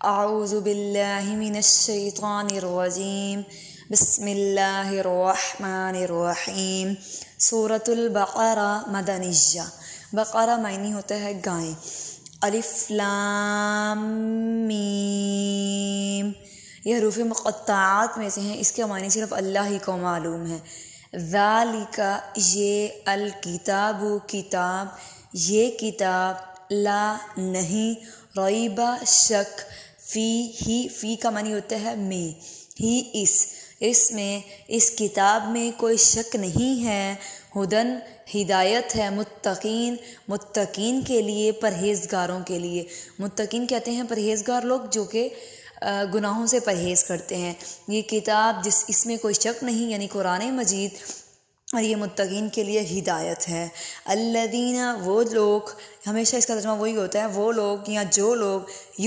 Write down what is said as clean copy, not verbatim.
اعوذ باللہ من الشیطان الرجیم بسم اللہ الرحمن الرحیم۔ سورۃ البقرہ مدنیہ۔ بقرہ معنی ہوتا ہے گائے۔ الف لام میم، یہ حروف مقطعات میں سے ہیں، اس کے معنی صرف اللہ ہی کو معلوم ہے۔ ذالک، یہ، الکتاب، کتاب، یہ کتاب، لا، نہیں، ریب، شک، فی کا معنی ہوتا ہے میں، ہی، اس میں، اس کتاب میں کوئی شک نہیں ہے، ہدن، ہدایت ہے، متقین کے لیے، پرہیزگاروں کے لیے۔ متقین کہتے ہیں پرہیزگار لوگ جو کہ گناہوں سے پرہیز کرتے ہیں۔ یہ کتاب اس میں کوئی شک نہیں، یعنی قرآن مجید، اور یہ متقین کے لیے ہدایت ہے۔ الذین، وہ لوگ، ہمیشہ اس کا ترجمہ وہی ہوتا ہے، وہ لوگ یا جو لوگ